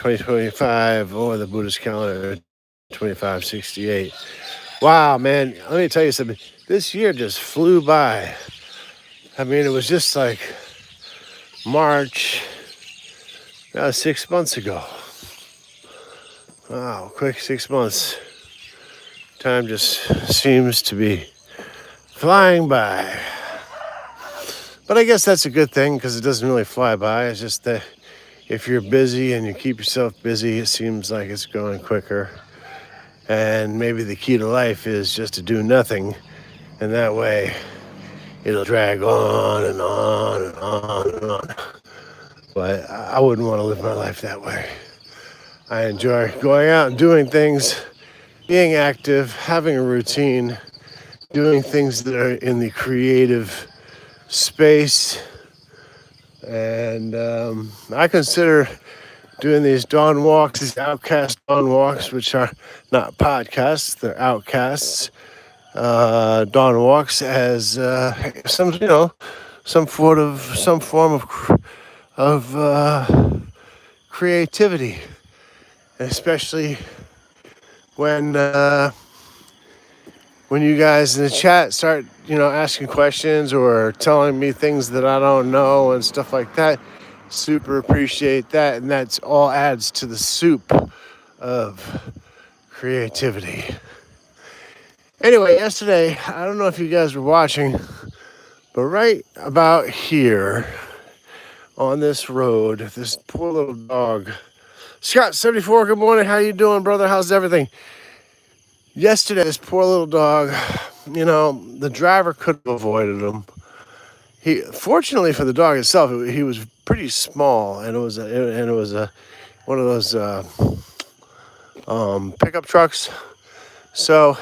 2025 or the Buddhist calendar 2568. Wow, man, let me tell you something. This year just flew by. I mean, it was just like March, 6 months ago. Wow, quick 6 months. Time just seems to be flying by. But I guess that's a good thing because it doesn't really fly by. It's just that if you're busy and you keep yourself busy, it seems like it's going quicker. And maybe the key to life is just to do nothing. And that way it'll drag on and on and on and on. But I wouldn't want to live my life that way. I enjoy going out and doing things, being active, having a routine, doing things that are in the creative space. And I consider doing these dawn walks, these Outcast dawn walks, which are not podcasts, they're outcasts. Dawn walks as some form of creativity, especially when you guys in the chat start asking questions or telling me things that I don't know and stuff like that. Super appreciate that, and that's all adds to the soup of creativity. Anyway, yesterday, I don't know if you guys were watching, but right about here on this road, this poor little dog, Scott 74, good morning. How you doing, brother? How's everything? Yesterday, this poor little dog, the driver could have avoided him. Fortunately for the dog itself, he was pretty small, and it was one of those pickup trucks. So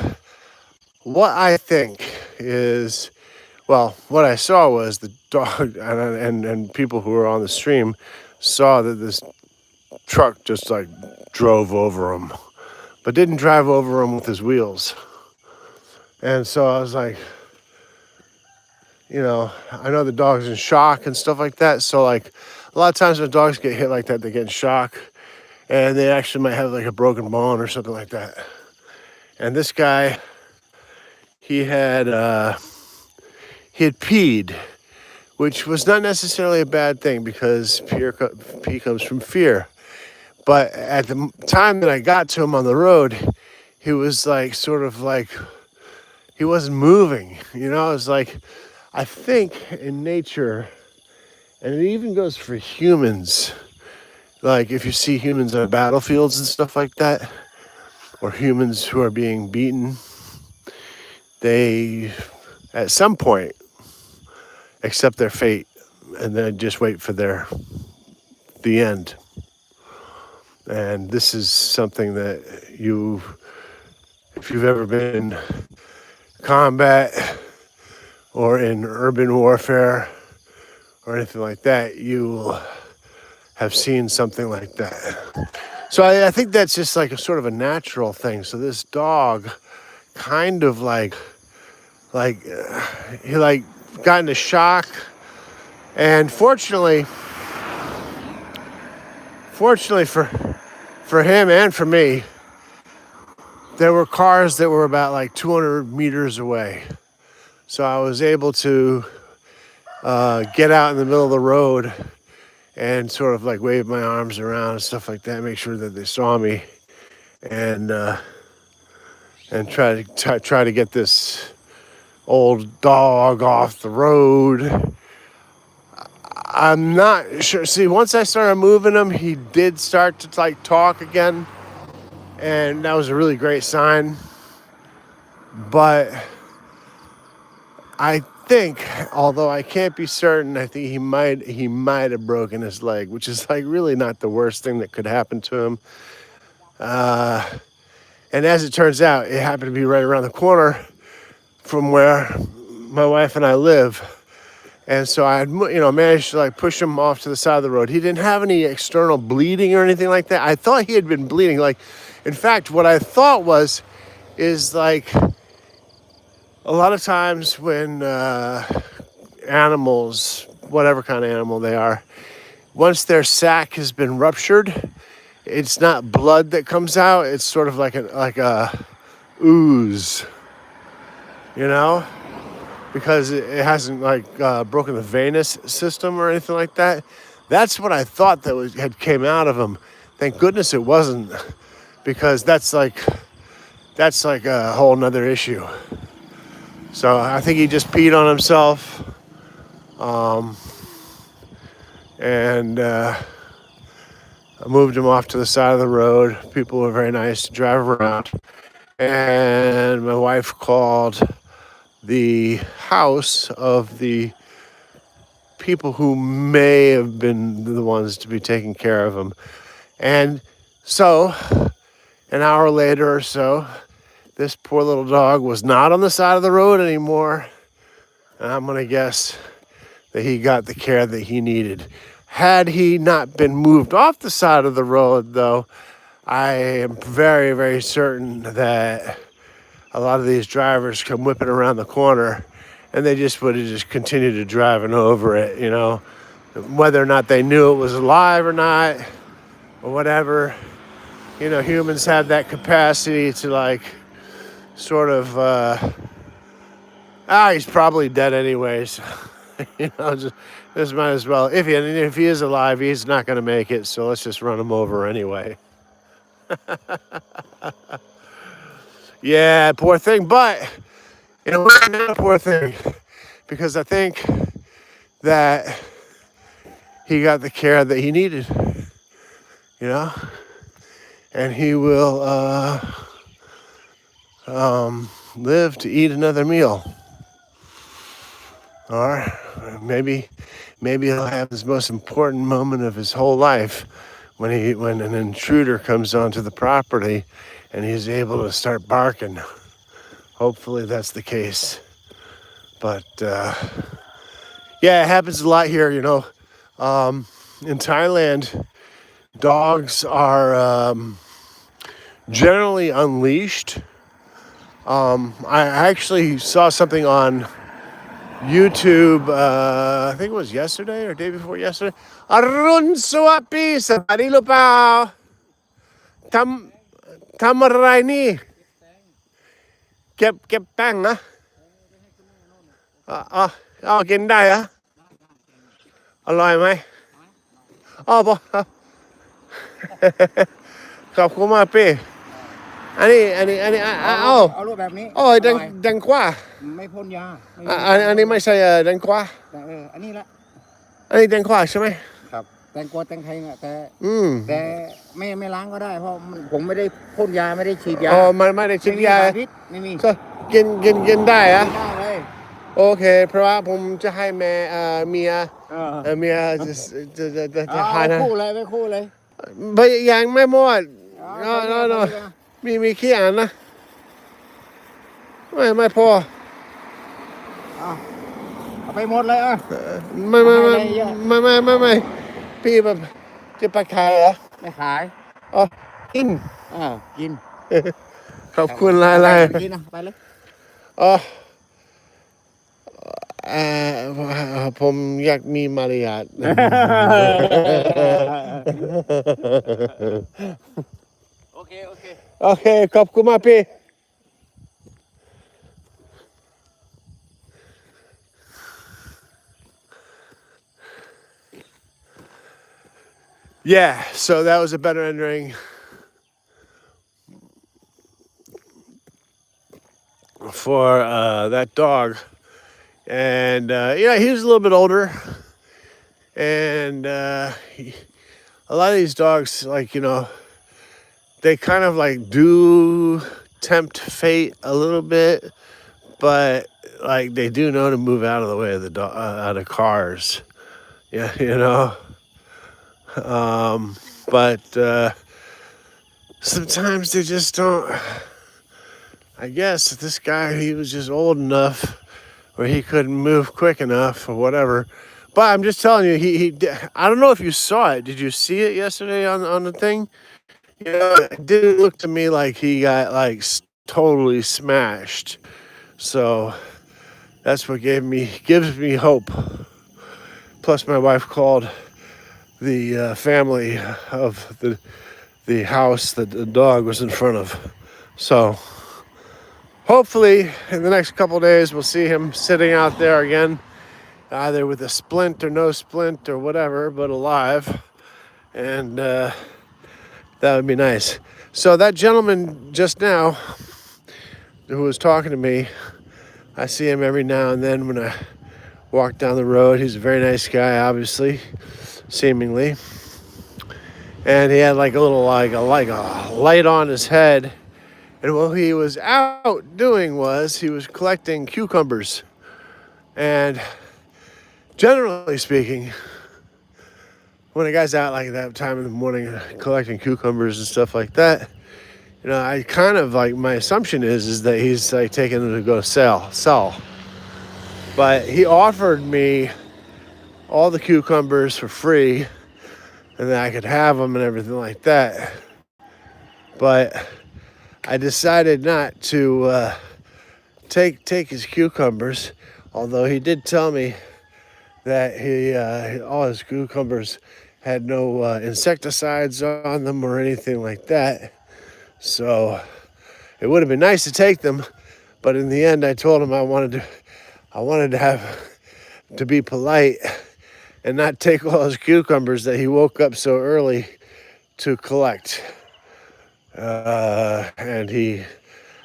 what I think is, what I saw was the dog, and people who were on the stream saw that this truck just like drove over him, but didn't drive over him with his wheels. And so I was like, I know the dog's in shock and stuff like that. So like a lot of times when dogs get hit like that, they get in shock and they actually might have like a broken bone or something like that. And this guy, he had peed, which was not necessarily a bad thing because pee comes from fear. But at the time that I got to him on the road, he was like, sort of like, he wasn't moving, It was like, I think in nature, and it even goes for humans, like if you see humans on battlefields and stuff like that, or humans who are being beaten, they, at some point, accept their fate and then just wait for the end. And this is something that if you've ever been in combat or in urban warfare or anything like that, you have seen something like that. So I think that's just like a sort of a natural thing. So this dog kind of he got into shock, and fortunately for him and for me, there were cars that were about like 200 meters away. So I was able to get out in the middle of the road and sort of like wave my arms around and stuff like that, make sure that they saw me, and try to get this old dog off the road. I'm not sure. See, once I started moving him, he did start to like talk again, and that was a really great sign. But I think, although I can't be certain, I think he might have broken his leg, which is like really not the worst thing that could happen to him. And as it turns out, it happened to be right around the corner from where my wife and I live. And so I had, managed to like push him off to the side of the road. He didn't have any external bleeding or anything like that. I thought he had been bleeding. Like, in fact, what I thought is like a lot of times when animals, whatever kind of animal they are, once their sac has been ruptured, it's not blood that comes out. It's sort of like a ooze, you know, because it hasn't like broken the venous system or anything like that. That's what I thought had came out of him. Thank goodness it wasn't, because that's like a whole nother issue. So I think he just peed on himself, and I moved him off to the side of the road. People were very nice to drive around, and my wife called the house of the people who may have been the ones to be taking care of him. And so an hour later or so, this poor little dog was not on the side of the road anymore. And I'm going to guess that he got the care that he needed. Had he not been moved off the side of the road, though, I am very, very certain that a lot of these drivers come whipping around the corner and they just would have just continued to driving over it, you know, whether or not they knew it was alive or not or whatever. You know, humans have that capacity to like sort of, he's probably dead anyways. You know, just might as well. If he is alive, he's not going to make it. So let's just run him over anyway. Yeah, poor thing. But in a way, not a poor thing, because I think that he got the care that he needed. You know, and he will live to eat another meal. Or maybe he'll have his most important moment of his whole life when an intruder comes onto the property and he's able to start barking. Hopefully that's the case. But yeah, it happens a lot here, you know. In Thailand, dogs are generally unleashed. I actually saw something on YouTube, I think it was yesterday or day before yesterday. Arun Suapi, sabari lo pa. Tamarai ni. เก็บแป้งนะกินได้เหรออร่อยไหมพอขอบคุณมากพี่อันนี้เอารูปแบบนี้ดังกว่าไม่พ่นยาอันนี้ไม่ใช่ดังกว่าอันนี้ละอันนี้ดังกว่าใช่ไหมครับแตงกวาแตงไทยเนี่ยแต่ไม่ล้างก็ได้เพราะผมไม่ได้พ่นยาไม่ได้ฉีดยามันไม่ได้ฉีดยาไม่มีก็กินได้อะได้เลยโอเคเพราะว่าผมจะให้เมียจะทานนะคู่เลยยังไม่หมดมีขี้อ่านนะไม่พอเอาไปหมดเลยไม่พี่แบบจะไปขายเหรอไม่ขายกินกินขอบคุณหลายๆกินนะไปเลยผมอยากมีมารยาทโอเคขอบคุณมากพี่ Yeah, so that was a better ending for that dog. And, he was a little bit older. And a lot of these dogs, like, they kind of like do tempt fate a little bit. But, like, they do know to move out of the way of the out of cars. Yeah, but sometimes they just don't. I guess this guy, he was just old enough where he couldn't move quick enough or whatever. But I'm just telling you, he I don't know if you saw it. Did you see it yesterday on the thing? It didn't look to me like he got like totally smashed. So that's what gives me hope. Plus my wife called the family of the house that the dog was in front of. So hopefully in the next couple days we'll see him sitting out there again, either with a splint or no splint or whatever, but alive. And that would be nice. So that gentleman just now who was talking to me, I see him every now and then when I walk down the road. He's a very nice guy, obviously, seemingly. And he had like a little like a light on his head. And what he was out doing was he was collecting cucumbers. And generally speaking, when a guy's out like that time in the morning collecting cucumbers and stuff like that, you know, I kind of like, my assumption is that he's like taking them to go sell. But he offered me all the cucumbers for free, and that I could have them and everything like that. But I decided not to take his cucumbers, although he did tell me that he all his cucumbers had no insecticides on them or anything like that. So it would have been nice to take them, but in the end I told him I wanted to have to be polite and not take all his cucumbers that he woke up so early to collect. And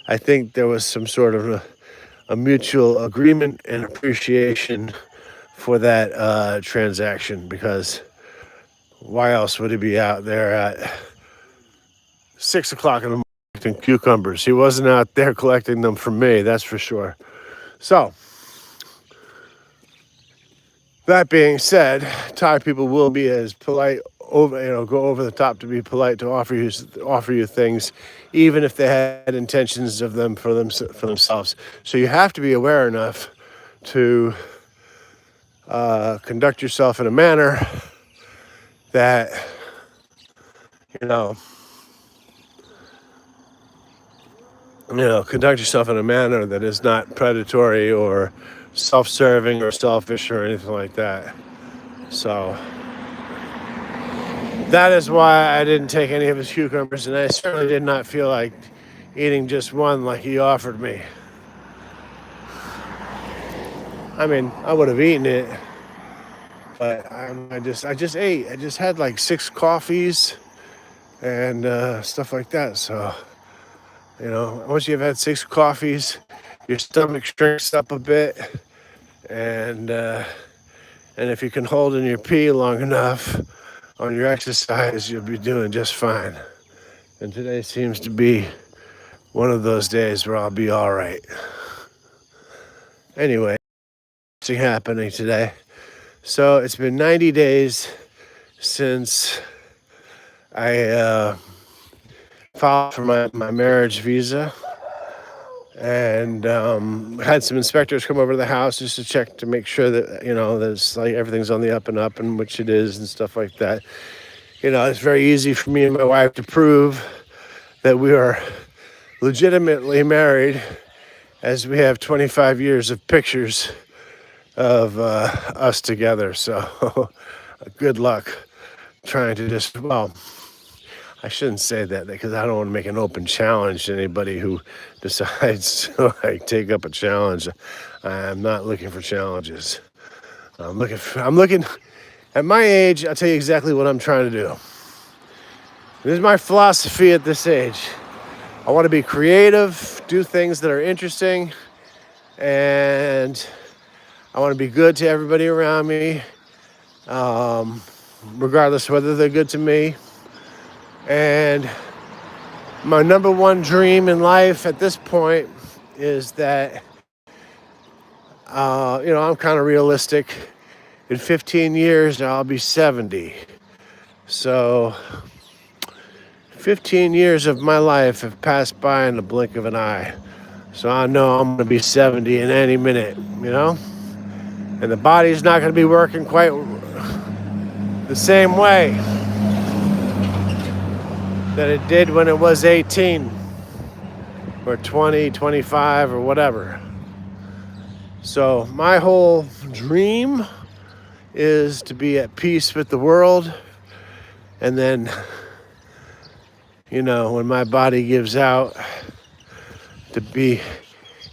I think there was some sort of a mutual agreement and appreciation for that transaction, because why else would he be out there at 6 o'clock in the morning collecting cucumbers? He wasn't out there collecting them for me, that's for sure. So, that being said, Thai people will be as polite, go over the top to be polite, to offer you things, even if they had intentions of them for themselves. So you have to be aware enough to conduct yourself in a manner that, conduct yourself in a manner that is not predatory or self-serving or selfish or anything like that. So that is why I didn't take any of his cucumbers, and I certainly did not feel like eating just one like he offered me. I mean, I would have eaten it, but I just ate. I just had like 6 coffees and stuff like that. So, once you've had 6 coffees, your stomach shrinks up a bit, and if you can hold in your pee long enough on your exercise, you'll be doing just fine. And today seems to be one of those days where I'll be all right. Anyway, nothing happening today. So it's been 90 days since I filed for my marriage visa, and had some inspectors come over to the house just to check to make sure that there's like everything's on the up and up, and which it is, and stuff like that. It's very easy for me and my wife to prove that we are legitimately married, as we have 25 years of pictures of us together. So good luck trying to I shouldn't say that, because I don't want to make an open challenge to anybody who decides to take up a challenge. I'm not looking for challenges. I'm looking at my age. I'll tell you exactly what I'm trying to do. This is my philosophy at this age. I want to be creative, do things that are interesting, and I want to be good to everybody around me, regardless of whether they're good to me. And my number one dream in life at this point is that, I'm kind of realistic. In 15 years, I'll be 70. So 15 years of my life have passed by in the blink of an eye. So I know I'm going to be 70 in any minute, And the body's not going to be working quite the same way that it did when it was 18 or 20, 25 or whatever. So my whole dream is to be at peace with the world, and then when my body gives out, to be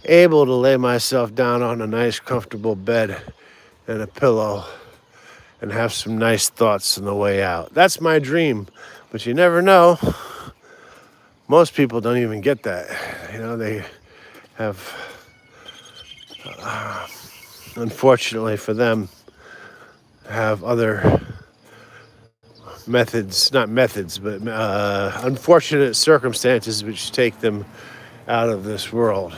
able to lay myself down on a nice, comfortable bed and a pillow and have some nice thoughts on the way out. That's my dream, but you never know. Most people don't even get that. They have, unfortunately for them, have other methods, not methods, but unfortunate circumstances which take them out of this world.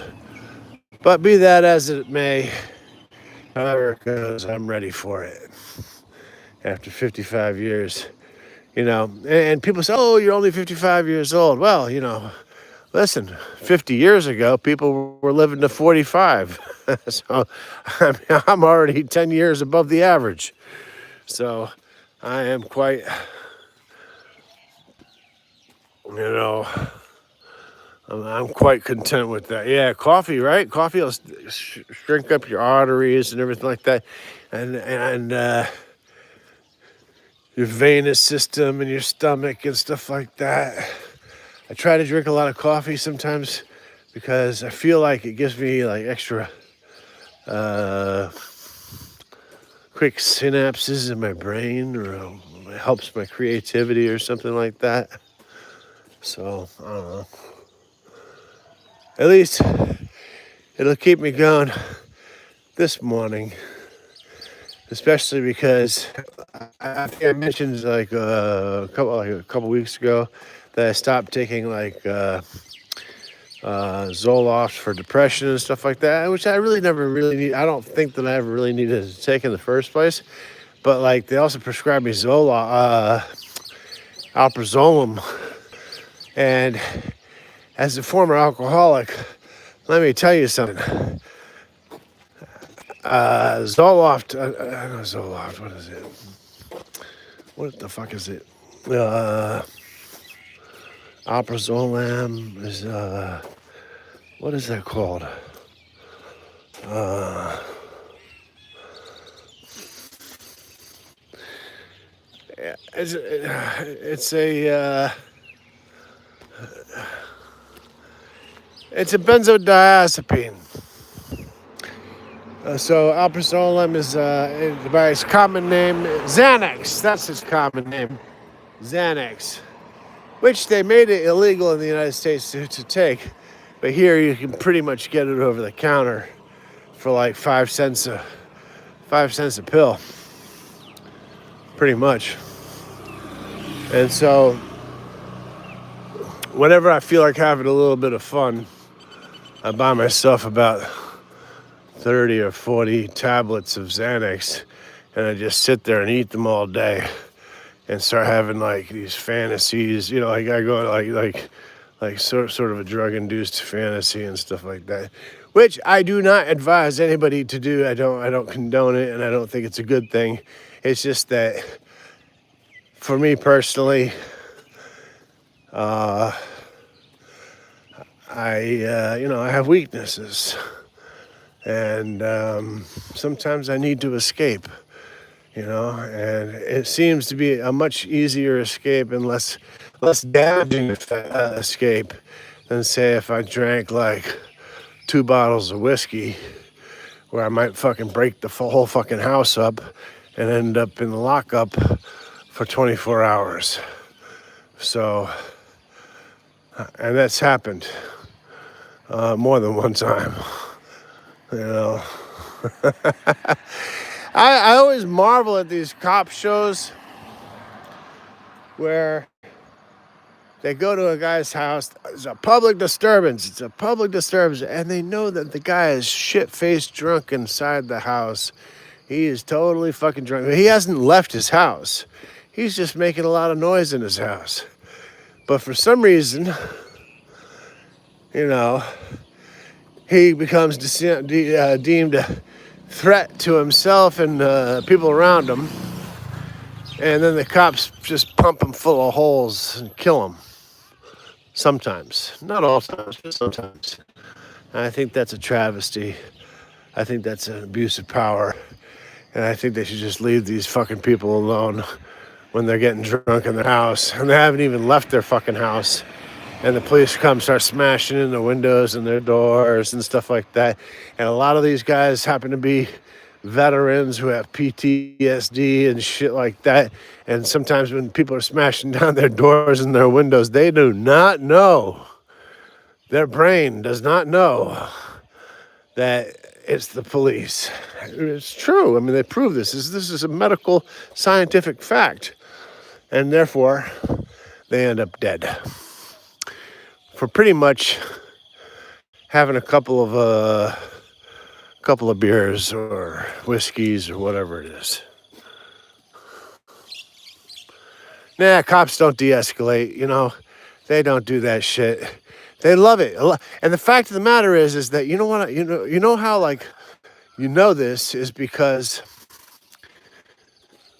But be that as it may, however it goes, I'm ready for it. After 55 years, and people say, oh, you're only 55 years old. Well, listen, 50 years ago, people were living to 45. So I'm already 10 years above the average. So I am quite, I'm quite content with that. Yeah, coffee, right? Coffee will shrink up your arteries and everything like that. And your venous system and your stomach and stuff like that. I try to drink a lot of coffee sometimes because I feel like it gives me like extra quick synapses in my brain, or it helps my creativity or something like that. So, I don't know. At least it'll keep me going this morning, especially because I think I mentioned like a couple weeks ago that I stopped taking like Zoloft for depression and stuff like that, which I really never really need. I don't think that I ever really needed to take in the first place. But like they also prescribed me alprazolam, and as a former alcoholic, let me tell you something. Zoloft, Zoloft, what is it? What the fuck is it? Alprazolam is, what is that called? It's a benzodiazepine. So alprazolam is by its common name Xanax. That's its common name, Xanax, which they made it illegal in the United States to take, but here you can pretty much get it over the counter for like 5 cents a pill, pretty much. And so whenever I feel like having a little bit of fun, I buy myself about 30 or 40 tablets of Xanax, and I just sit there and eat them all day and start having like these fantasies, like I go like sort of a drug-induced fantasy and stuff like that, which I do not advise anybody to do. I don't condone it, and I don't think it's a good thing. It's just that for me personally, I have weaknesses, and sometimes I need to escape, and it seems to be a much easier escape and less damaging escape than, say, if I drank like 2 bottles of whiskey, where I might fucking break the whole fucking house up and end up in the lockup for 24 hours. So, and that's happened more than one time, I always marvel at these cop shows where they go to a guy's house. It's a public disturbance. And they know that the guy is shit-faced drunk inside the house. He is totally fucking drunk. He hasn't left his house. He's just making a lot of noise in his house. But for some reason, he becomes deemed a threat to himself and people around him. And then the cops just pump him full of holes and kill him. Sometimes. Not all times, but sometimes. And I think that's a travesty. I think that's an abuse of power. And I think they should just leave these fucking people alone when they're getting drunk in their house. And they haven't even left their fucking house. and the police come start smashing in the windows and their doors and stuff like that. And a lot of these guys happen to be veterans who have PTSD and shit like that. And sometimes when people are smashing down their doors and their windows, they do not know. Their brain does not know that it's the police. It's true. I mean, they prove this. This is a medical, scientific fact. And therefore, they end up dead for pretty much having a couple of beers or whiskeys or whatever it is. Nah, cops don't de-escalate, you know. They don't do that shit. They love it. And the fact of the matter is that you know what, you know how, like, you know this is because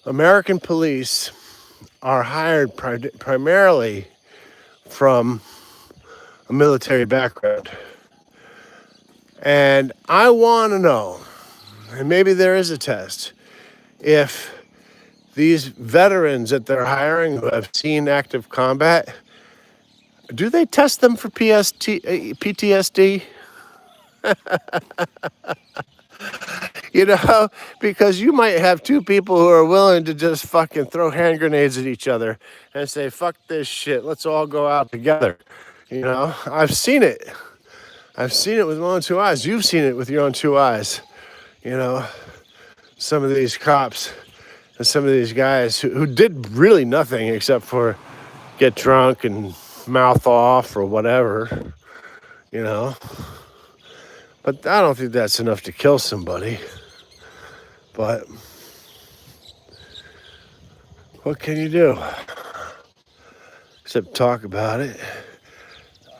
American police are hired primarily from a military background. And I want to know, and maybe there is a test, if these veterans that they're hiring who have seen active combat, do they test them for PTSD? You know, because you might have two people who are willing to just fucking throw hand grenades at each other and say, fuck this shit, let's all go out together. You know, I've seen it. I've seen it with my own two eyes. You've seen it with your own two eyes. You know, some of these cops and some of these guys who did really nothing except for get drunk and mouth off or whatever, you know. But I don't think that's enough to kill somebody. But what can you do? Except talk about it.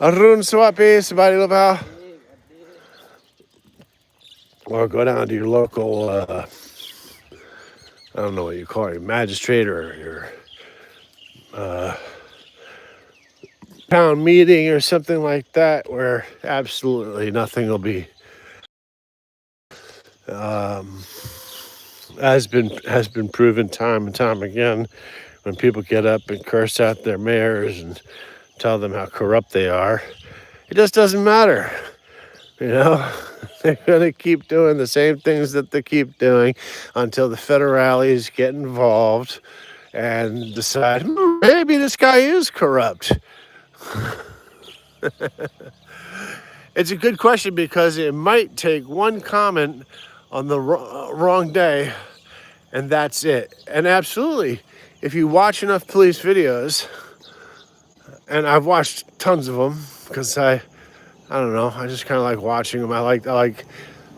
Arun Swapi, somebody love. Or go down to your local, I don't know what you call it, your magistrate or your town meeting or something like that, where absolutely nothing will be has been proven time and time again. When people get up and curse out their mayors and tell them how corrupt they are, it just doesn't matter. You know, they're going to keep doing the same things that they keep doing until the federales get involved and decide, maybe this guy is corrupt. It's a good question because it might take one comment on the wrong day and that's it. And absolutely, if you watch enough police videos, and I've watched tons of them because I don't know, I just kind of like watching them.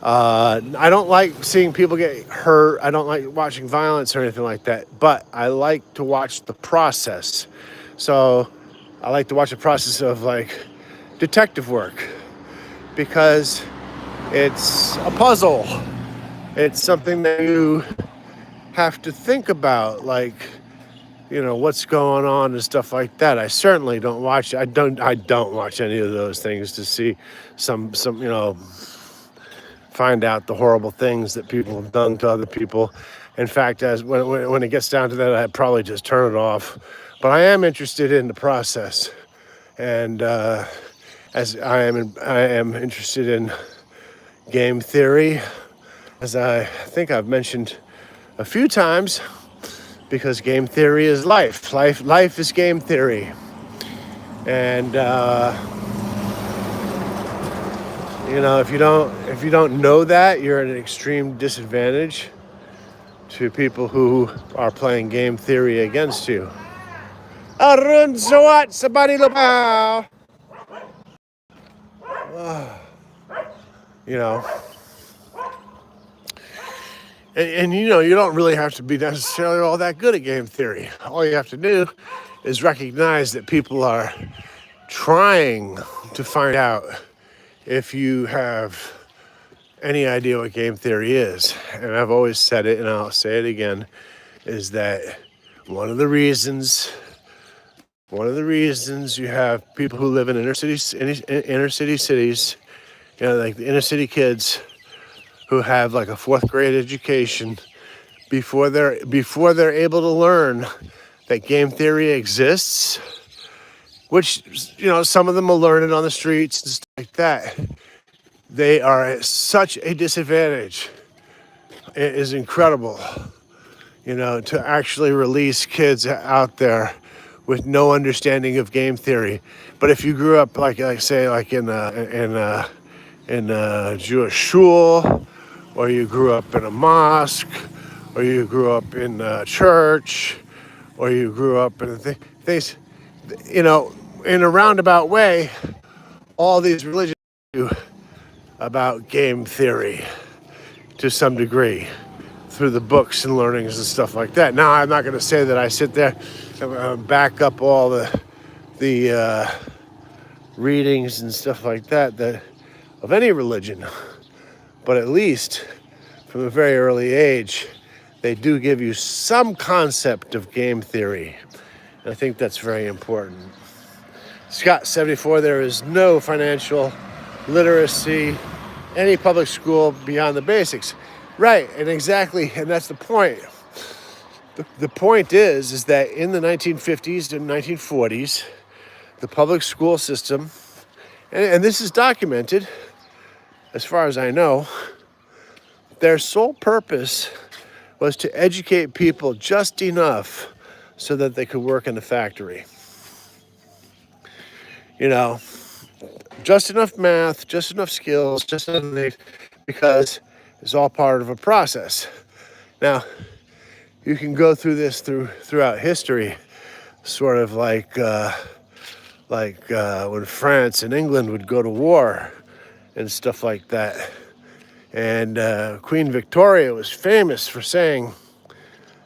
I don't like seeing people get hurt. I don't like watching violence or anything like that, but I like to watch the process. So I like to watch the process of like detective work because it's a puzzle. It's something that you have to think about, like, you know, what's going on and stuff like that. I certainly don't watch. I don't watch any of those things to see some you know, find out the horrible things that people have done to other people. In fact, as when it gets down to that, I'd probably just turn it off. But I am interested in the process, and as I am interested in game theory, as I think I've mentioned a few times. Because game theory is life. Life is game theory. And you know, if you don't know that, you're at an extreme disadvantage to people who are playing game theory against you. Arun Zawat Sabari Lopao. You know. And you know, you don't really have to be necessarily all that good at game theory. All you have to do is recognize that people are trying to find out if you have any idea what game theory is. And I've always said it, and I'll say it again, is that one of the reasons you have people who live in inner city cities, you know, like the inner city kids, who have like a fourth grade education before they're able to learn that game theory exists which, some of them will learn it on the streets and stuff like that. They are at such a disadvantage. It is incredible, to actually release kids out there with no understanding of game theory. But if you grew up like say like in a Jewish shul, or you grew up in a mosque, or you grew up in a church, or you grew up in things, in a roundabout way, all these religions do about game theory to some degree through the books and learnings and stuff like that. Now, I'm not going to say that I sit there and back up all the readings and stuff like that of any religion, but at least from a very early age, they do give you some concept of game theory. And I think that's very important. Scott, 74, there is no financial literacy, any public school beyond the basics. Right, and exactly, and that's the point. The point is that in the 1950s and 1940s, the public school system, and this is documented, as far as I know, their sole purpose was to educate people just enough so that they could work in the factory. Just enough math, just enough skills, just enough, because it's all part of a process. Now, you can go through this throughout history, sort of like when France and England would go to war and stuff like that. And Queen Victoria was famous for saying,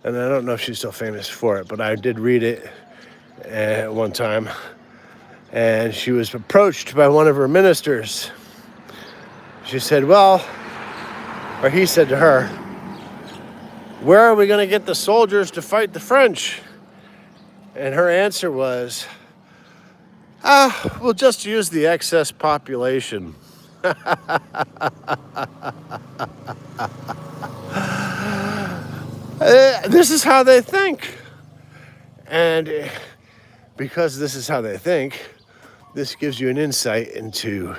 and I don't know if she's still famous for it, but I did read it at one time. And she was approached by one of her ministers. She said, or he said to her, "Where are we going to get the soldiers to fight the French?" And her answer was, we'll just use the excess population. This is how they think. And because this is how they think, this gives you an insight into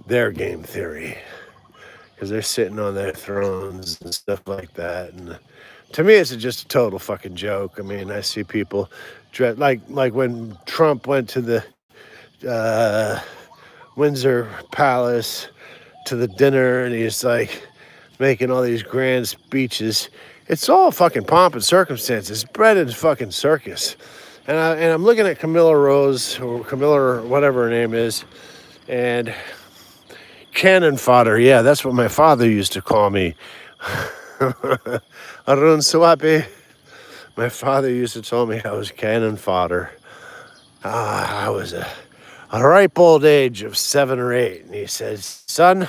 their game theory. Because they're sitting on their thrones and stuff like that. And to me, it's just a total fucking joke. I mean, I see people like when Trump went to the Windsor Palace to the dinner, and he's like making all these grand speeches. It's all fucking pomp and circumstances, bread and fucking circus. And I'm looking at Camilla Rose, or Camilla, or whatever her name is, and cannon fodder. Yeah, that's what my father used to call me. Arun Swapi. My father used to tell me I was cannon fodder. I was a ripe old age of 7 or 8. And he said, "Son,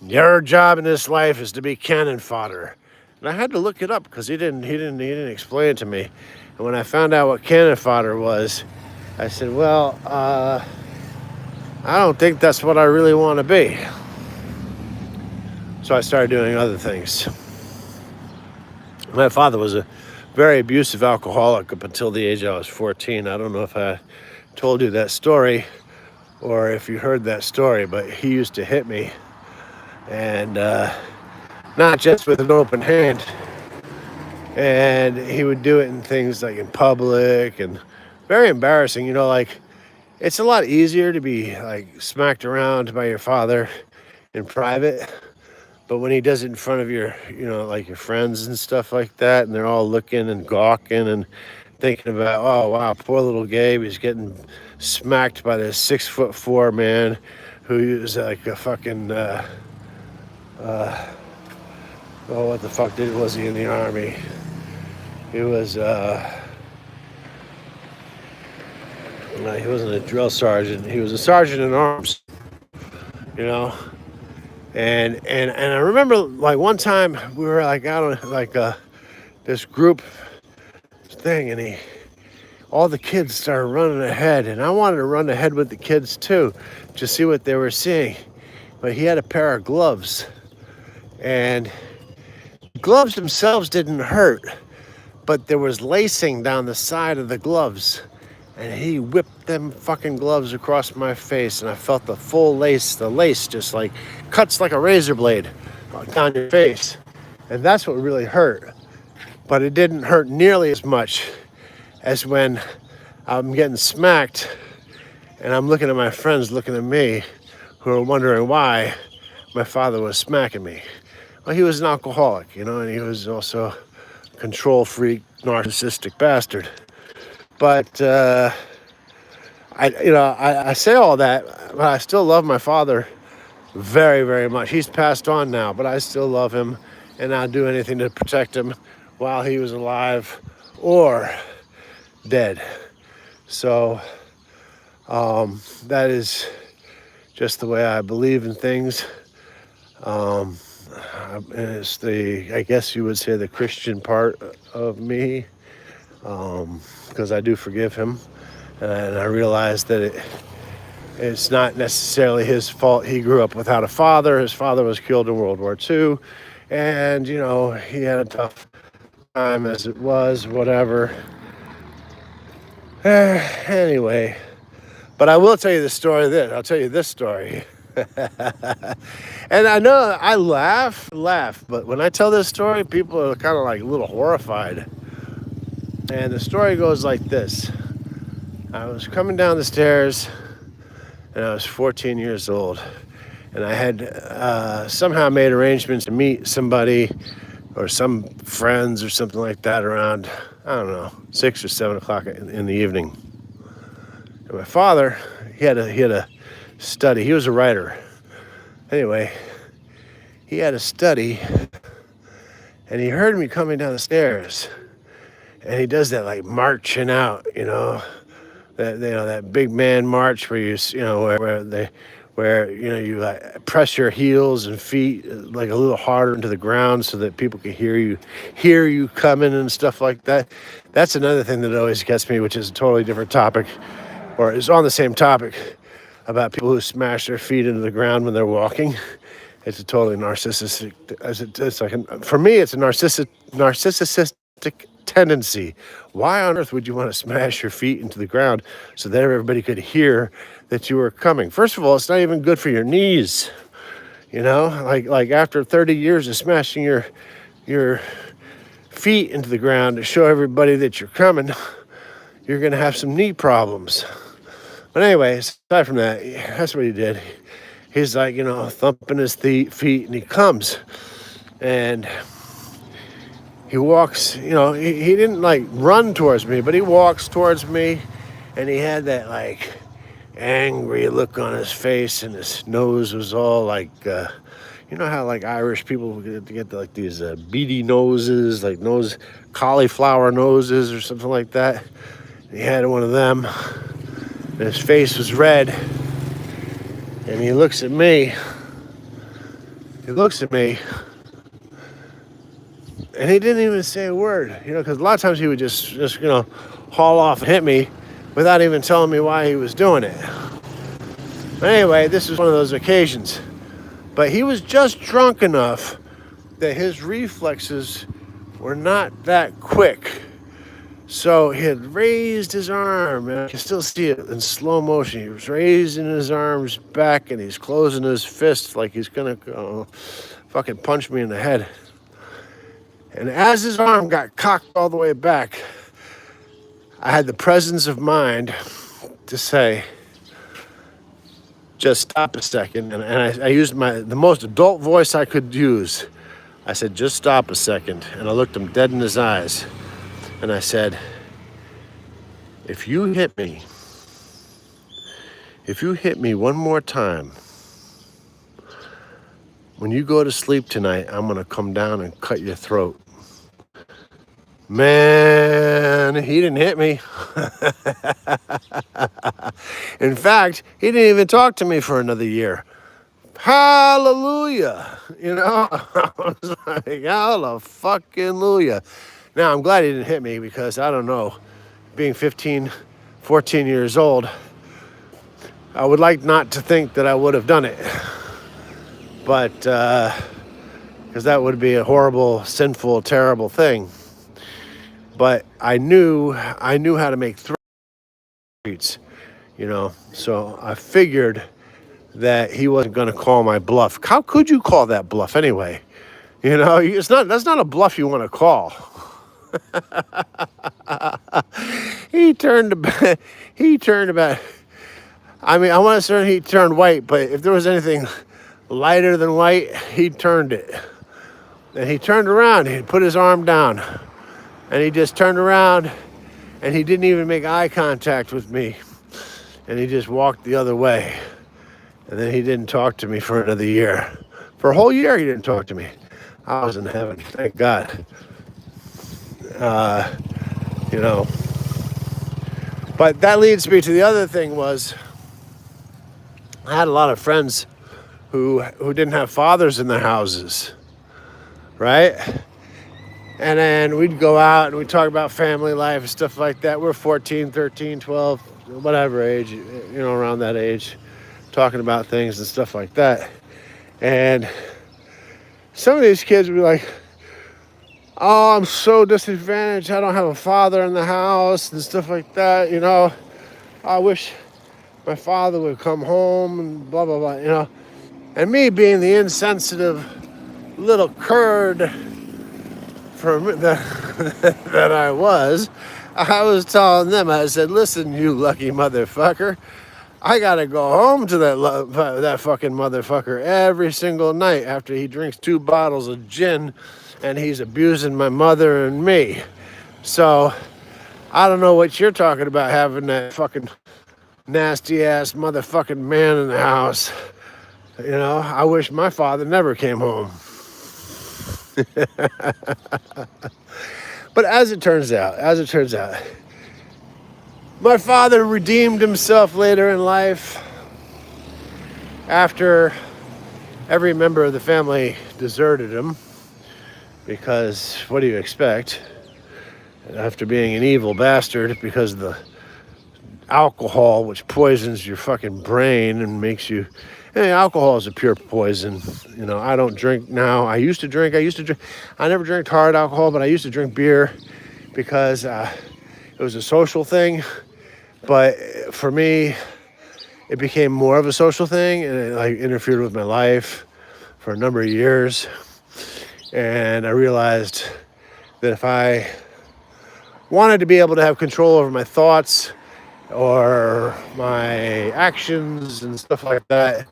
your job in this life is to be cannon fodder." And I had to look it up because he didn't explain it to me. And when I found out what cannon fodder was, I said, I don't think that's what I really want to be. So I started doing other things. My father was a very abusive alcoholic up until the age I was 14. I don't know if I told you that story or if you heard that story, but he used to hit me. And not just with an open hand. And he would do it in things like in public, and very embarrassing. It's a lot easier to be like smacked around by your father in private, but when he does it in front of your, like your friends and stuff like that, and they're all looking and gawking and thinking about, oh wow, poor little Gabe, he's getting smacked by this 6'4" man who is like a fucking what the fuck was he in the army? He was he wasn't a drill sergeant. He was a sergeant in arms, And I remember like one time we were like out on like this group thing, and all the kids started running ahead, and I wanted to run ahead with the kids too, to see what they were seeing. But he had a pair of gloves, and gloves themselves didn't hurt, but there was lacing down the side of the gloves. and he whipped them fucking gloves across my face, and I felt the lace just like cuts like a razor blade down your face. And that's what really hurt. But it didn't hurt nearly as much as when I'm getting smacked and I'm looking at my friends looking at me who are wondering why my father was smacking me. Well, he was an alcoholic, and he was also a control freak, narcissistic bastard. But I say all that, but I still love my father very, very much. He's passed on now, but I still love him, and I'll do anything to protect him while he was alive or dead. So that is just the way I believe in things. It's I guess you would say, the Christian part of me, because I do forgive him, and I realize that it's not necessarily his fault. He grew up without a father. His father was killed in World War II, and he had a tough time as it was, whatever. Anyway, but I will tell you the story. I'll tell you this story. And I know I laugh, but when I tell this story, people are kind of like a little horrified. And the story goes like this. I was coming down the stairs, and I was 14 years old, and I had somehow made arrangements to meet somebody or some friends or something like that around, I don't know, 6 or 7 o'clock in the evening. And my father, he had a study. He was a writer. Anyway, he had a study, and he heard me coming down the stairs, and he does that like marching out, that big man march where you like press your heels and feet like a little harder into the ground so that people can hear you coming and stuff like that. That's another thing that always gets me, which is a totally different topic, or is on the same topic, about people who smash their feet into the ground when they're walking. It's a totally narcissistic. For me, it's a narcissistic tendency. Why on earth would you want to smash your feet into the ground so that everybody could hear that you were coming? First of all, it's not even good for your knees. Like after 30 years of smashing your feet into the ground to show everybody that you're coming, you're going to have some knee problems. But anyway, aside from that, that's what he did. He's like, thumping his feet, and he comes. And he walks, he didn't like run towards me, but he walks towards me, and he had that like angry look on his face, and his nose was all like, how like Irish people get like these beady noses, like cauliflower noses or something like that. He had one of them. And his face was red, and he looks at me. And he didn't even say a word, because a lot of times he would just haul off and hit me without even telling me why he was doing it. But anyway, this was one of those occasions. But he was just drunk enough that his reflexes were not that quick. So he had raised his arm, and I can still see it in slow motion. He was raising his arms back, and he's closing his fists like he's gonna fucking punch me in the head. And as his arm got cocked all the way back, I had the presence of mind to say, just stop a second. And I used the most adult voice I could use. I said, just stop a second. And I looked him dead in his eyes. And I said, if you hit me one more time, when you go to sleep tonight, I'm going to come down and cut your throat. Man, he didn't hit me. In fact, he didn't even talk to me for another year. Hallelujah. I was like, hallelujah. Now, I'm glad he didn't hit me, because I don't know, being 14 years old, I would like not to think that I would have done it. But, because that would be a horrible, sinful, terrible thing. But I knew how to make streets, you know. So I figured that he wasn't going to call my bluff. How could you call that bluff anyway? You know, it's not. That's not a bluff you want to call. He turned about. He turned about. I mean, I want to say he turned white, but if there was anything lighter than white, he turned it. And he turned around. He put his arm down, and he just turned around, and he didn't even make eye contact with me, and he just walked the other way. And then he didn't talk to me for another year. For a whole year, he didn't talk to me. I was in heaven, thank God. You know. But that leads me to the other thing was, I had a lot of friends who didn't have fathers in their houses, right? And then we'd go out and we'd talk about family life and stuff like that. We're 14, 13, 12, whatever age, you know, around that age, talking about things and stuff like that. And some of these kids would be like, oh, I'm so disadvantaged. I don't have a father in the house and stuff like that. You know, I wish my father would come home and blah, blah, blah, you know. And me being the insensitive little curd that I was telling them, I said, listen, you lucky motherfucker. I gotta go home to that fucking motherfucker every single night after he drinks 2 bottles of gin and he's abusing my mother and me. So I don't know what you're talking about, having that fucking nasty ass motherfucking man in the house. You know, I wish my father never came home. But as it turns out, my father redeemed himself later in life after every member of the family deserted him. Because what do you expect? After being an evil bastard, because of the alcohol, which poisons your fucking brain and makes you... Hey, alcohol is a pure poison. You know, I don't drink now. I used to drink. I never drank hard alcohol, but I used to drink beer because it was a social thing. But for me, it became more of a social thing, and it like interfered with my life for a number of years. And I realized that if I wanted to be able to have control over my thoughts or my actions and stuff like that,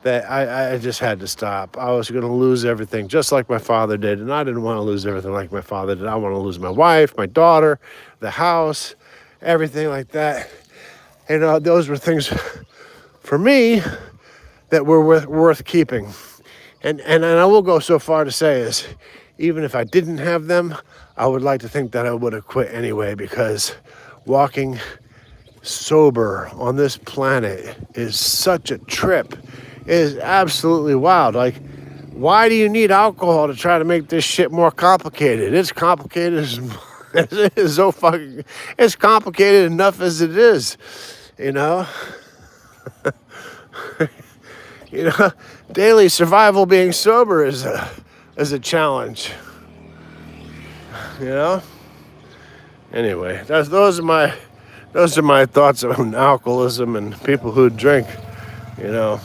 that I just had to stop. I was going to lose everything just like my father did, and I didn't want to lose everything like my father did. I want to lose my wife, my daughter, the house, everything like that. And those were things for me that were worth keeping. And I will go so far to say is, even if I didn't have them, I would like to think that I would have quit anyway, because walking sober on this planet is such a trip. It is absolutely wild. Like, why do you need alcohol to try to make this shit more complicated? It's complicated it's so fucking, it's complicated enough as it is, you know? You know, daily survival being sober is a challenge. You know? Anyway, those are my thoughts on alcoholism and people who drink, you know.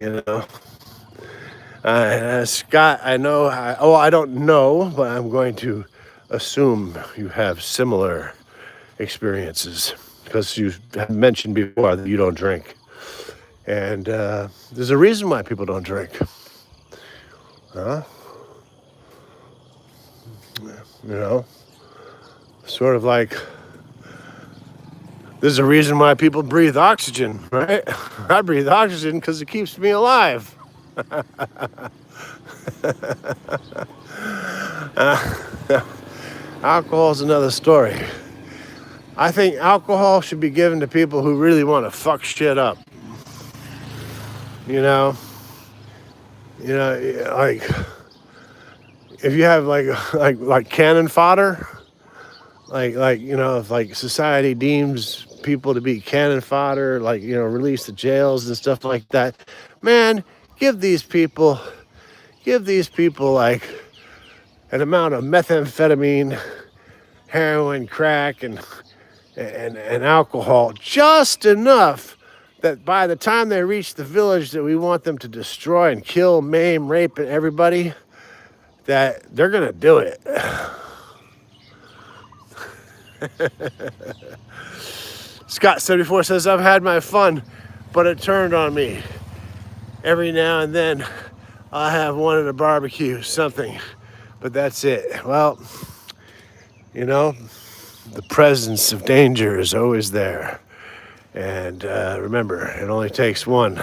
You know. Scott, I don't know, but I'm going to assume you have similar experiences, because you have mentioned before that you don't drink. And there's a reason why people don't drink. Huh? You know? Sort of like, there's a reason why people breathe oxygen, right? I breathe oxygen because it keeps me alive. Alcohol is another story. I think alcohol should be given to people who really want to fuck shit up. You know, like if you have like cannon fodder, like you know, if like society deems people to be cannon fodder, like, you know, release the jails and stuff like that, man, give these people like an amount of methamphetamine, heroin, crack, and alcohol, just enough that by the time they reach the village that we want them to destroy and kill, maim, rape everybody, that they're gonna do it. Scott74 says, I've had my fun, but it turned on me. Every now and then I'll have one at a barbecue, something, but that's it. Well, you know, the presence of danger is always there. And remember, it only takes one.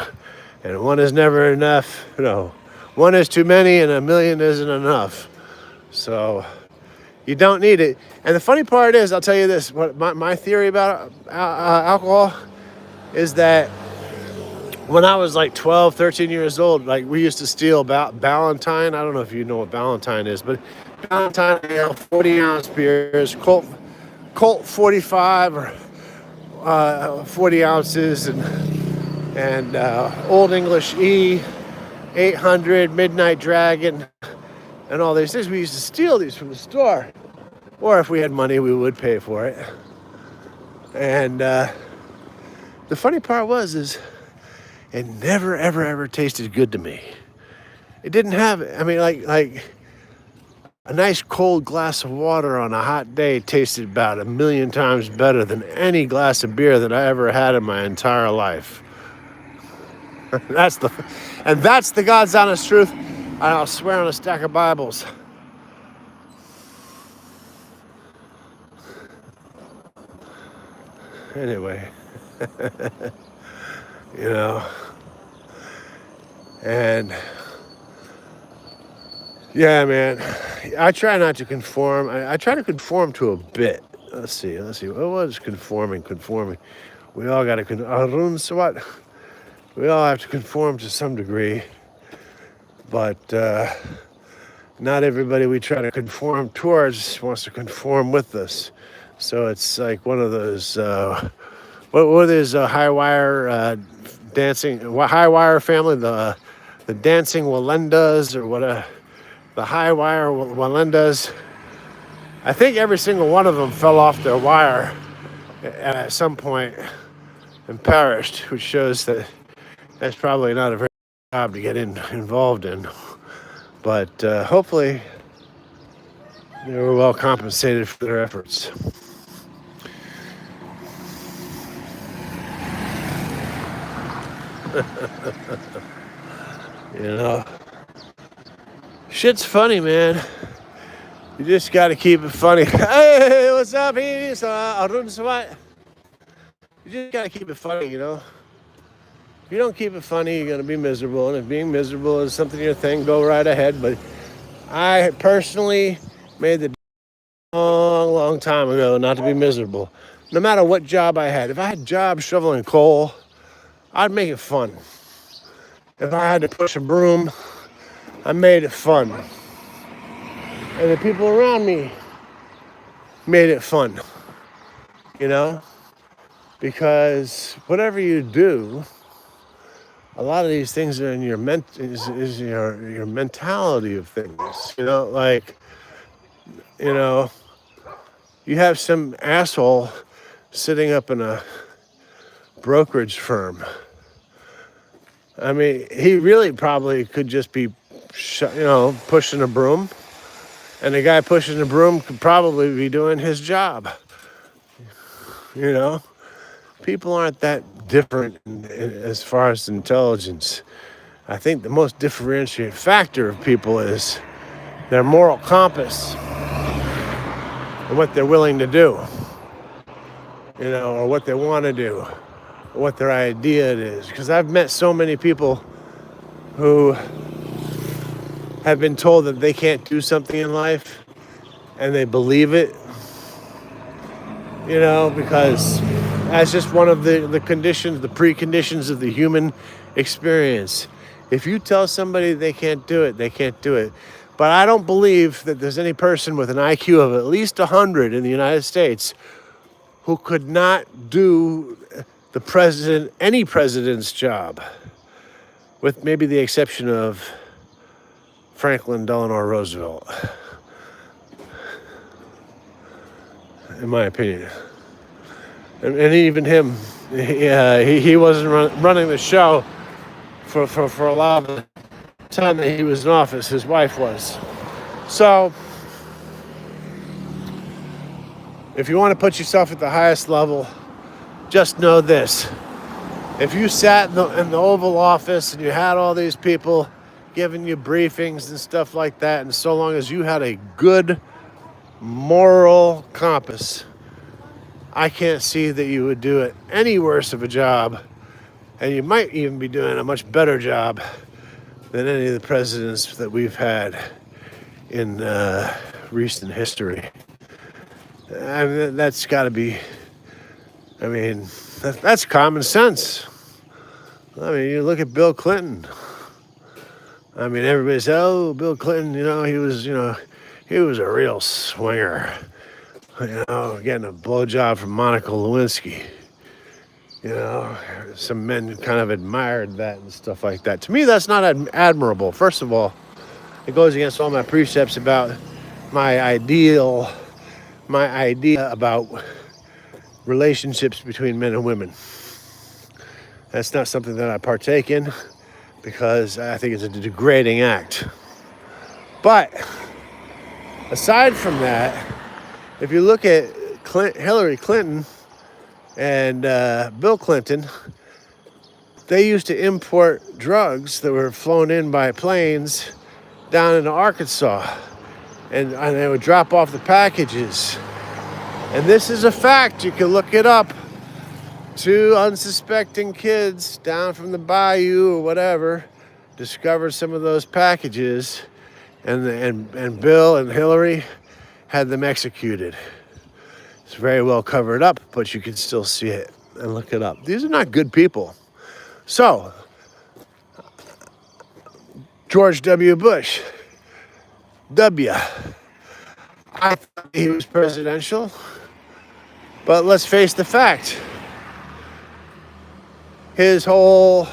And one is never enough. No, one is too many and a million isn't enough. So you don't need it. And the funny part is, I'll tell you this, what my theory about alcohol is that when I was like 12, 13 years old, like we used to steal about Ballantine. I don't know if you know what Ballantine is, but Ballantine, 40-ounce beers, Colt 45 or 40 ounces, and Old English E, 800, Midnight Dragon, and all these things. We used to steal these from the store, or if we had money, we would pay for it. And the funny part is it never, ever, ever tasted good to me. It didn't have, I mean, like a nice cold glass of water on a hot day tasted about 1,000,000 times better than any glass of beer that I ever had in my entire life. That's the God's honest truth. And I'll swear on a stack of Bibles. Anyway, you know, and yeah, man, I try not to conform. I try to conform to a bit. Let's see. What was conforming? We all got to Arun Sawat. We all have to conform to some degree, but not everybody we try to conform towards wants to conform with us. So it's like one of those. What were these high wire dancing high wire family? The dancing Walendas or what? The high wire Walendas. I think every single one of them fell off their wire at some point and perished, which shows that that's probably not a very good job to get involved in. But hopefully they were well compensated for their efforts. You know, shit's funny, man. You just got to keep it funny. Hey, what's up? He's Arun Sawat. You just got to keep it funny, you know. If you don't keep it funny, you're going to be miserable. And if being miserable is something your thing, go right ahead. But I personally made the long time ago not to be miserable. No matter what job I had. If I had a job shoveling coal, I'd make it fun. If I had to push a broom, I made it fun. And the people around me made it fun. You know? Because whatever you do, a lot of these things are in your your mentality of things. You know, like, you know, you have some asshole sitting up in a brokerage firm. I mean, he really probably could just be, pushing a broom. And the guy pushing the broom could probably be doing his job. You know? People aren't that different as far as intelligence. I think the most differentiating factor of people is their moral compass and what they're willing to do, you know, or what they want to do, or what their idea is. Because I've met so many people who have been told that they can't do something in life, and they believe it, you know, because that's just one of the conditions, the preconditions of the human experience. If you tell somebody they can't do it, they can't do it. But I don't believe that there's any person with an IQ of at least 100 in the United States who could not do any president's job, with maybe the exception of Franklin Delano Roosevelt. in my opinion. And even him, he wasn't running the show for a lot of the time that he was in office. His wife was. So, if you want to put yourself at the highest level, just know this. If you sat in the Oval Office and you had all these people giving you briefings and stuff like that, and so long as you had a good moral compass, I can't see that you would do it any worse of a job, and you might even be doing a much better job than any of the presidents that we've had in recent history. I mean, that's got to be, I mean, that's common sense. I mean, you look at Bill Clinton. I mean, everybody says, oh, Bill Clinton, he was a real swinger. Getting a blowjob from Monica Lewinsky. Some men kind of admired that and stuff like that. To me, that's not admirable. First of all, it goes against all my precepts about my idea about relationships between men and women. That's not something that I partake in because I think it's a degrading act. But aside from that, if you look at Hillary Clinton and Bill Clinton, they used to import drugs that were flown in by planes down into Arkansas, and they would drop off the packages. And this is a fact. You can look it up. 2 unsuspecting kids down from the bayou or whatever discovered some of those packages, and Bill and Hillary had them executed. It's very well covered up, but you can still see it and look it up. These are not good people. So, George W. Bush, I thought he was presidential, but let's face the fact. His whole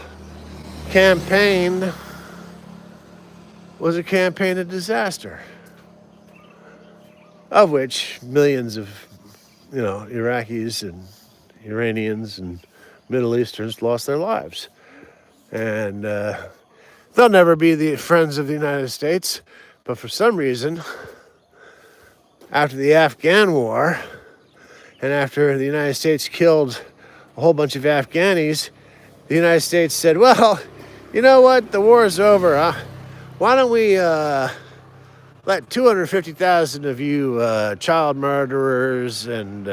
campaign was a campaign of disaster, of which millions of, Iraqis and Iranians and Middle Easterns lost their lives. And they'll never be the friends of the United States, but for some reason, after the Afghan war, and after the United States killed a whole bunch of Afghanis, the United States said, well, you know what, the war is over, huh? Why don't we let 250,000 of you child murderers and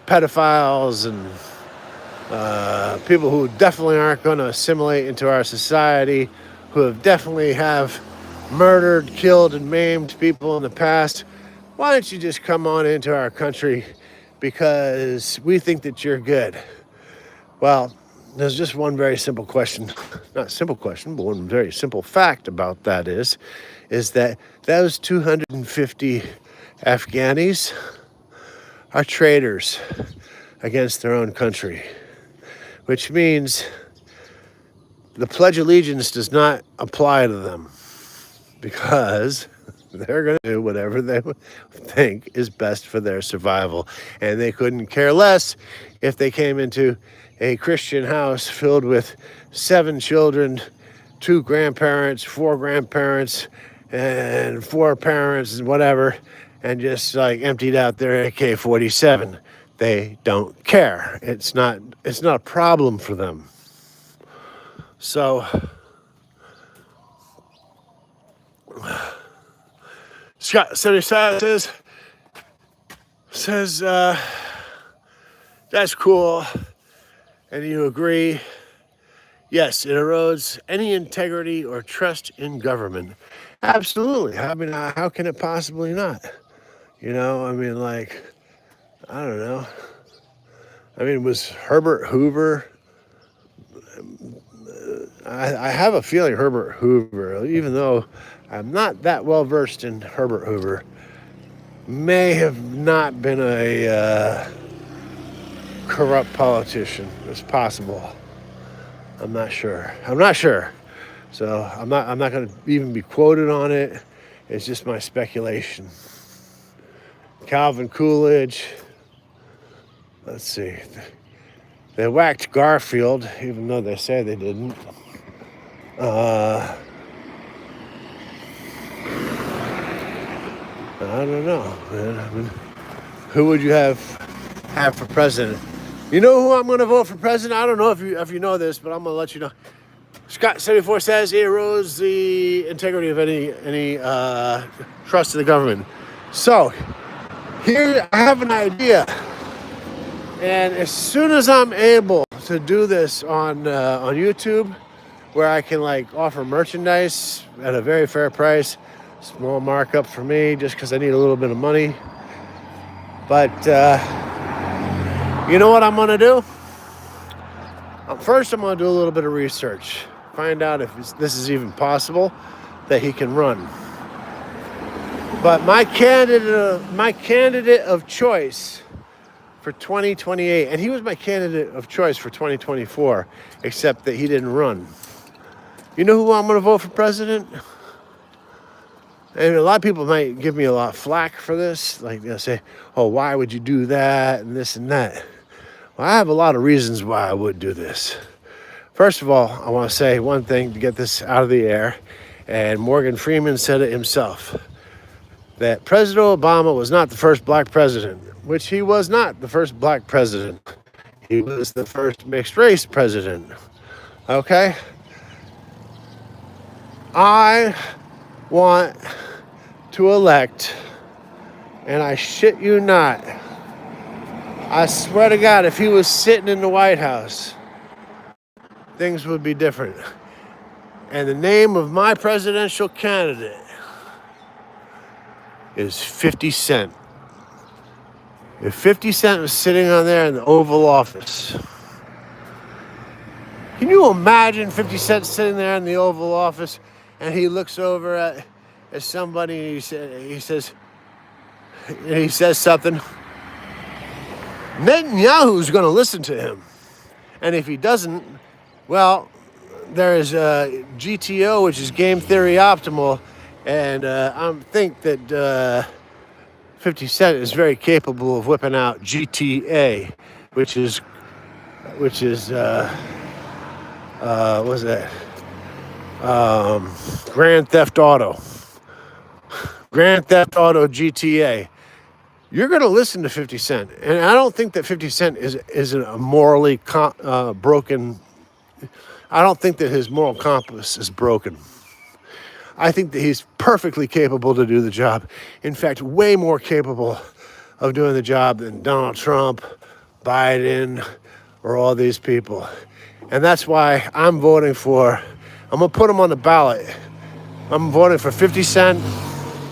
pedophiles and people who definitely aren't going to assimilate into our society, who have definitely have murdered, killed, and maimed people in the past, why don't you just come on into our country because we think that you're good? Well, there's just one very simple question, not simple question, but one very simple fact about that is that those 250 Afghanis are traitors against their own country, which means the Pledge of Allegiance does not apply to them because they're going to do whatever they think is best for their survival. And they couldn't care less if they came into a Christian house filled with 7 children, 2 grandparents, 4 grandparents, and 4 parents and whatever, and just like emptied out their AK-47. They don't care. It's not a problem for them. So Scott 75 says that's cool, and you agree. Yes, it erodes any integrity or trust in government. Absolutely. I mean, how can it possibly not? I mean, like, I don't know. I mean, was Herbert Hoover? I have a feeling Herbert Hoover, even though I'm not that well versed in Herbert Hoover, may have not been a corrupt politician. It's possible. I'm not sure. So I'm not going to even be quoted on it. It's just my speculation. Calvin Coolidge. Let's see. They whacked Garfield, even though they say they didn't. I don't know, man. I mean, who would you have for president? You know who I'm going to vote for president? I don't know if you know this, but I'm going to let you know. Scott74 says he erodes the integrity of any trust in the government. So here I have an idea, and as soon as I'm able to do this on YouTube, where I can like offer merchandise at a very fair price, small markup for me, just because I need a little bit of money. But you know what I'm going to do? First, I'm going to do a little bit of research. Find out if this is even possible that he can run. But my candidate of choice for 2028, and he was my candidate of choice for 2024, except that he didn't run. You know who I'm going to vote for president? And a lot of people might give me a lot of flack for this. Like they'll say, oh, why would you do that and this and that? Well, I have a lot of reasons why I would do this. First of all, I want to say one thing to get this out of the air. And Morgan Freeman said it himself. That President Obama was not the first black president. Which he was not the first black president. He was the first mixed race president. Okay? I want to elect, and I shit you not, I swear to God, if he was sitting in the White House, things would be different. And the name of my presidential candidate is 50 Cent. If 50 Cent was sitting on there in the Oval Office, can you imagine 50 Cent sitting there in the Oval Office and he looks over at somebody and he says something? Netanyahu's going to listen to him. And if he doesn't, well, there is GTO, which is Game Theory Optimal, and I think that 50 Cent is very capable of whipping out GTA, which is what's that? Grand Theft Auto. Grand Theft Auto GTA. You're going to listen to 50 Cent. And I don't think that 50 Cent is a morally broken. I don't think that his moral compass is broken. I think that he's perfectly capable to do the job. In fact, way more capable of doing the job than Donald Trump, Biden, or all these people. And that's why I'm going to put him on the ballot. I'm voting for 50 Cent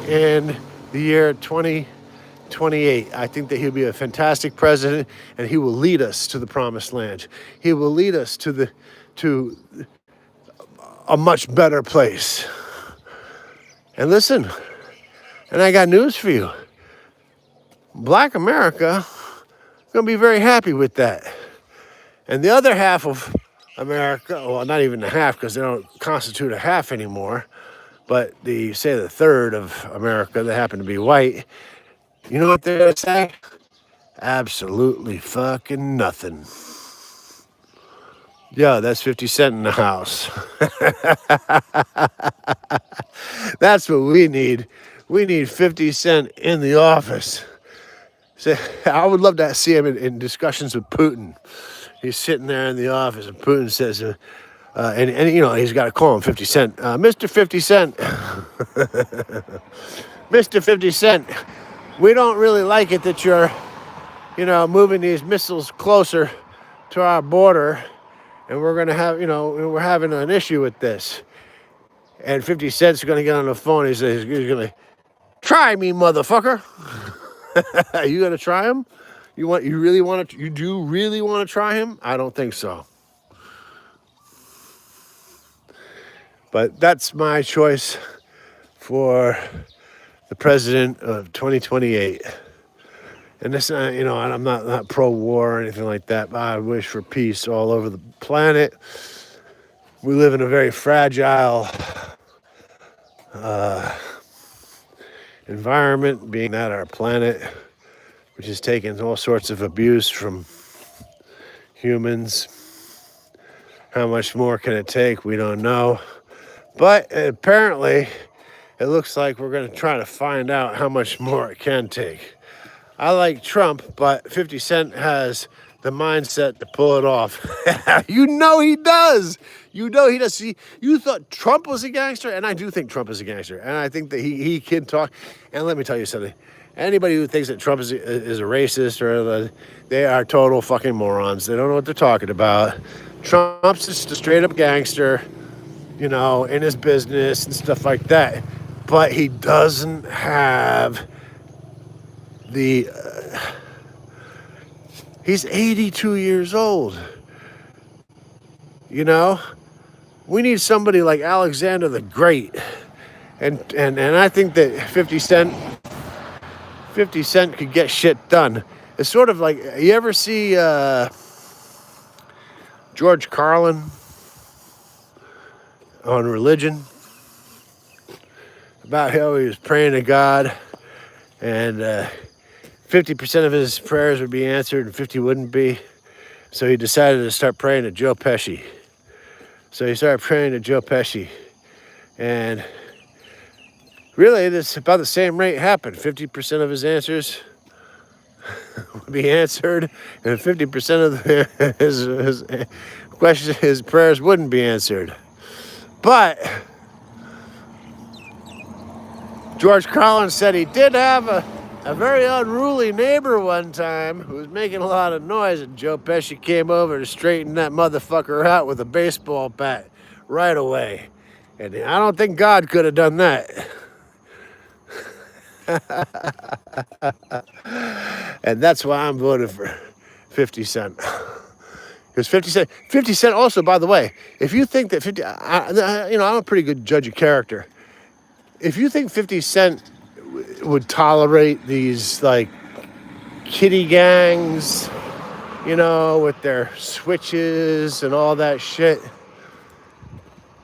in the year 2028. I think that he'll be a fantastic president, and he will lead us to the promised land. He will lead us to a much better place. And listen, and I got news for you. Black America is going to be very happy with that. And the other half of America, well, not even the half, because they don't constitute a half anymore, but the third of America that happen to be white, you know what they're going to say? Absolutely fucking nothing. Yeah, that's 50 Cent in the house. That's what we need. We need 50 Cent in the office. So, I would love to see him in discussions with Putin. He's sitting there in the office, and Putin says, and you know, he's got to call him 50 Cent. Mr. 50 Cent. Mr. 50 Cent, we don't really like it that you're, moving these missiles closer to our border. And we're going to have, we're having an issue with this. And 50 Cent's going to get on the phone. He's going to, try me, motherfucker. Are you going to try him? You do really want to try him? I don't think so. But that's my choice for the president of 2028. And this, I'm not pro-war or anything like that, but I wish for peace all over the planet. We live in a very fragile environment, being that our planet, which is taking all sorts of abuse from humans. How much more can it take? We don't know. But apparently, it looks like we're going to try to find out how much more it can take. I like Trump, but 50 Cent has the mindset to pull it off. You know he does. You know he does. See, you thought Trump was a gangster, and I do think Trump is a gangster. And I think that he can talk. And let me tell you something. Anybody who thinks that Trump is a racist or they are total fucking morons. They don't know what they're talking about. Trump's just a straight up gangster, you know, in his business and stuff like that. But he doesn't have the... he's 82 years old. You know? We need somebody like Alexander the Great. And I think that 50 Cent could get shit done. It's sort of like, you ever see George Carlin on religion? About how he was praying to God, and 50% of his prayers would be answered and 50 wouldn't be. So he decided to start praying to Joe Pesci. So he started praying to Joe Pesci. And really, this about the same rate happened. 50% of his answers would be answered, and 50% of his questions, his prayers wouldn't be answered. But George Carlin said he did have a very unruly neighbor one time who was making a lot of noise, and Joe Pesci came over to straighten that motherfucker out with a baseball bat right away. And I don't think God could have done that. And that's why I'm voting for 50 Cent. Because 50 Cent also, by the way, if you think that I'm a pretty good judge of character. If you think 50 Cent would tolerate these, like, kitty gangs, you know, with their switches and all that shit,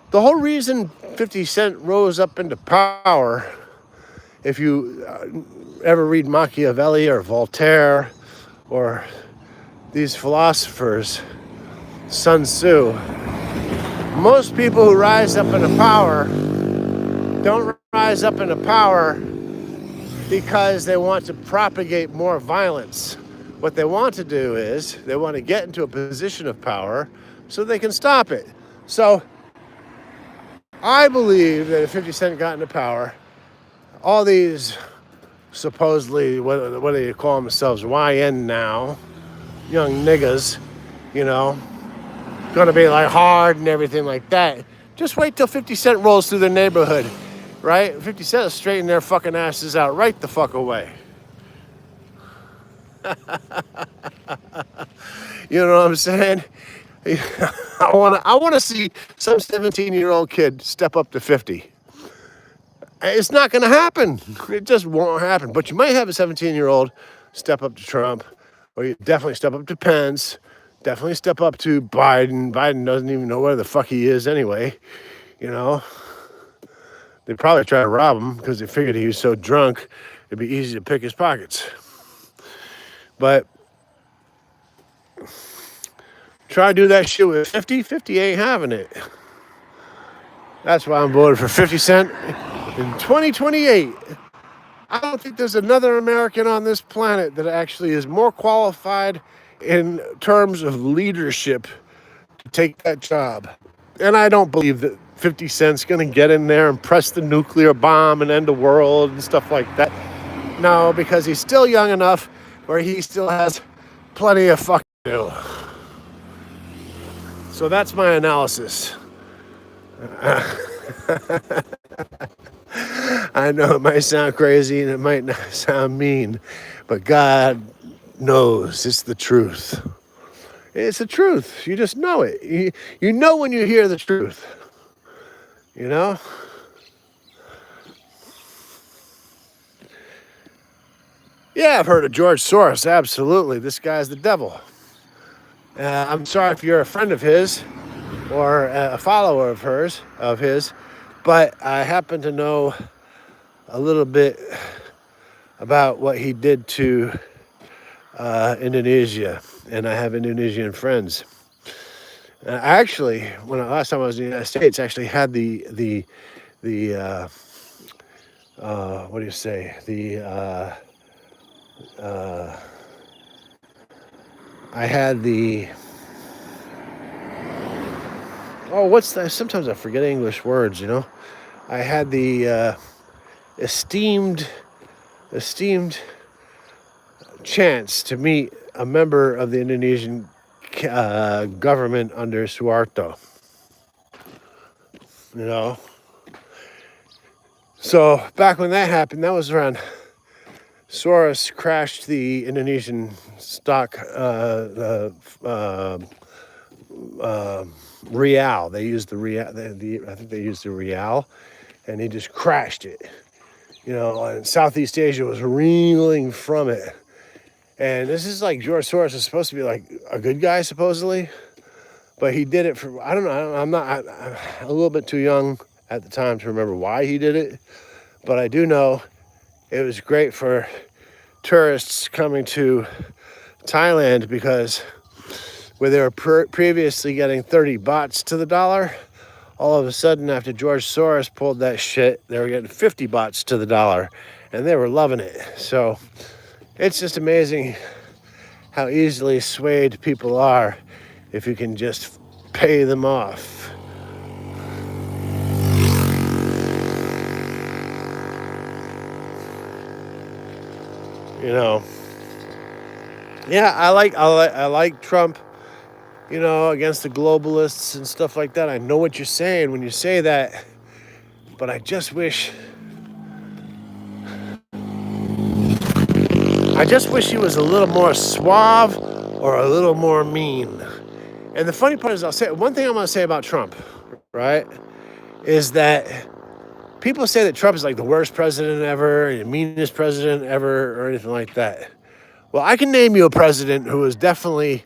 the whole reason 50 Cent rose up into power, if you ever read Machiavelli or Voltaire or these philosophers, Sun Tzu, most people who rise up into power don't rise up into power because they want to propagate more violence. What they want to do is they want to get into a position of power so they can stop it. So I believe that if 50 Cent got into power, all these supposedly, what do you call themselves, YN now, young niggas, you know, gonna be like hard and everything like that. Just wait till 50 Cent rolls through their neighborhood. Right? 50 Cent will straighten their fucking asses out right the fuck away. You know what I'm saying? I want to see some 17-year-old kid step up to 50. It's not going to happen. It just won't happen. But you might have a 17-year-old step up to Trump, or you definitely step up to Pence, definitely step up to Biden. Biden doesn't even know where the fuck he is anyway, you know. They probably try to rob him because they figured he was so drunk, it'd be easy to pick his pockets. But try to do that shit with 50. 50 ain't having it. That's why I'm voting for 50 Cent in 2028. I don't think there's another American on this planet that actually is more qualified in terms of leadership to take that job. And I don't believe that 50 Cent's gonna get in there and press the nuclear bomb and end the world and stuff like that. No, because he's still young enough where he still has plenty of fucking to do. So that's my analysis. I know it might sound crazy and it might not sound mean, but God knows it's the truth. It's the truth. You just know it. You know when you hear the truth. You know? Yeah, I've heard of George Soros. Absolutely. This guy's the devil. I'm sorry if you're a friend of his or a follower of his, but I happen to know a little bit about what he did to Indonesia, and I have Indonesian friends. I actually, last time I was in the United States, actually had the what do you say, I had the, oh, what's that? Sometimes I forget English words, you know. I had the esteemed chance to meet a member of the Indonesian government under Suharto. You know, so back when that happened, that was around Soros crashed the Indonesian stock real. They used the real. I think they used the real, and he just crashed it. You know, and Southeast Asia was reeling from it. And this is like George Soros is supposed to be like a good guy, supposedly, but he did it for, I don't know. I'm a little bit too young at the time to remember why he did it, but I do know it was great for tourists coming to Thailand, because where they were previously getting 30 bahts to the dollar, all of a sudden after George Soros pulled that shit, they were getting 50 bahts to the dollar, and they were loving it. So it's just amazing how easily swayed people are if you can just pay them off. You know, yeah, I like Trump, you know, against the globalists and stuff like that. I know what you're saying when you say that, but I just wish he was a little more suave or a little more mean. And the funny part is, I'll say one thing I'm going to say about Trump, right, is that people say that Trump is like the worst president ever, the meanest president ever, or anything like that. Well, I can name you a president who is definitely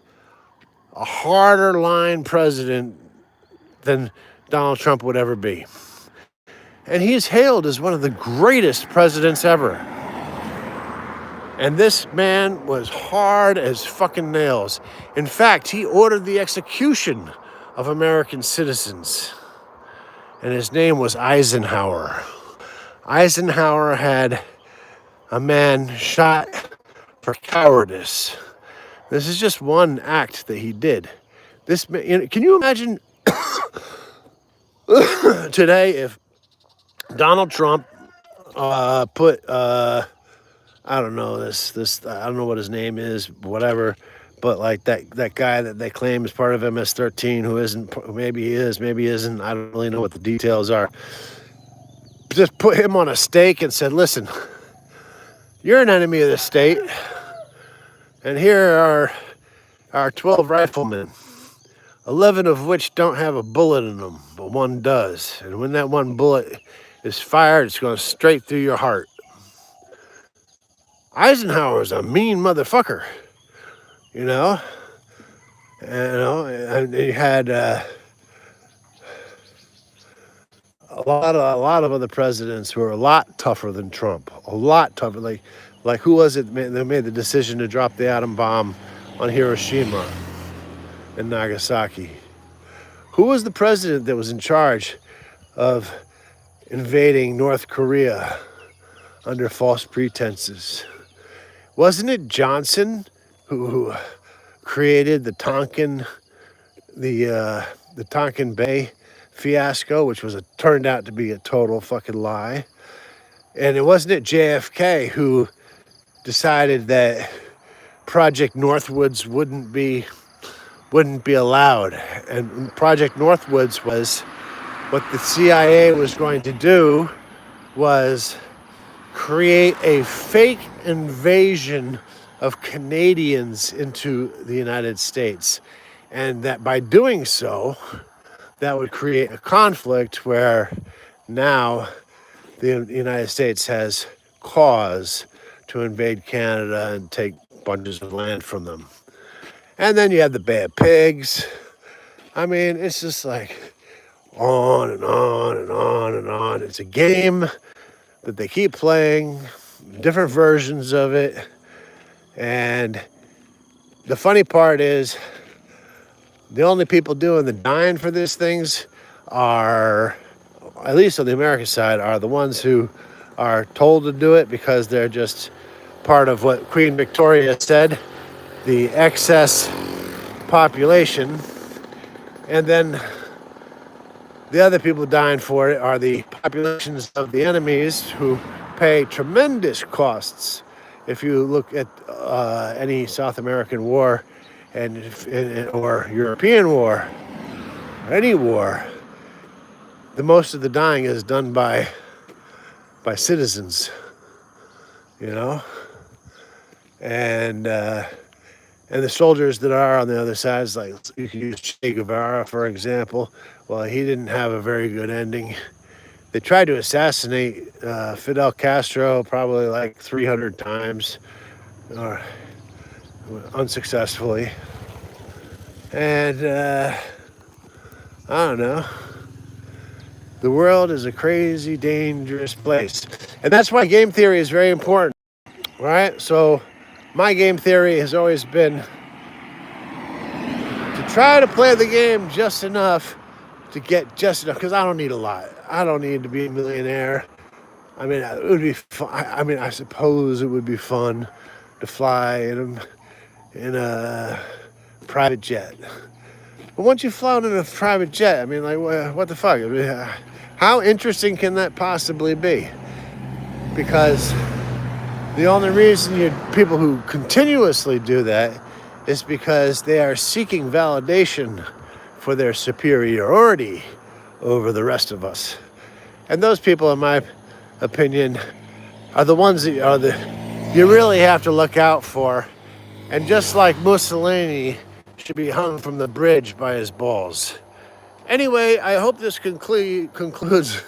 a harder line president than Donald Trump would ever be. And he's hailed as one of the greatest presidents ever. And this man was hard as fucking nails. In fact, he ordered the execution of American citizens. And his name was Eisenhower. Eisenhower had a man shot for cowardice. This is just one act that he did. This, can you imagine today if Donald Trump put I don't know I don't know what his name is, whatever, but like that guy that they claim is part of MS-13 who isn't, maybe he is, maybe he isn't, I don't really know what the details are. Just put him on a stake and said, listen, you're an enemy of the state, and here are our 12 riflemen, 11 of which don't have a bullet in them, but one does. And when that one bullet is fired, it's going straight through your heart. Eisenhower's a mean motherfucker, you know. And he had a lot of other presidents who were a lot tougher than Trump, a lot tougher. Like who was it that made the decision to drop the atom bomb on Hiroshima and Nagasaki? Who was the president that was in charge of invading North Korea under false pretenses? Wasn't it Johnson who created the Tonkin Bay fiasco, which turned out to be a total fucking lie? And it wasn't it JFK who decided that Project Northwoods wouldn't be allowed? And Project Northwoods was what the CIA was going to do was create a fake invasion of Canadians into the United States. And that by doing so, that would create a conflict where now the United States has cause to invade Canada and take bunches of land from them. And then you have the Bay of Pigs. I mean, it's just like on and on and on and on. It's a game that they keep playing, different versions of it. And the funny part is the only people doing the dying for these things are, at least on the American side, are the ones who are told to do it because they're just part of what Queen Victoria said, the excess population. And then the other people dying for it are the populations of the enemies who pay tremendous costs. If you look at any South American war or European war, or any war, the most of the dying is done by citizens, you know, and the soldiers that are on the other side, is like you can use Che Guevara for example. Well, he didn't have a very good ending. They tried to assassinate Fidel Castro probably like 300 times, or unsuccessfully. And I don't know. The world is a crazy, dangerous place. And that's why game theory is very important, right? So my game theory has always been to try to play the game just enough to get just enough, because I don't need a lot. I don't need to be a millionaire. I mean, it would be fun. I mean, I suppose it would be fun to fly in a private jet. But once you've flown in a private jet, I mean, like, what the fuck? I mean, how interesting can that possibly be? Because the only reason people who continuously do that is because they are seeking validation for their superiority over the rest of us. And those people, in my opinion, are the ones that you really have to look out for. And just like Mussolini should be hung from the bridge by his balls. Anyway, I hope this concludes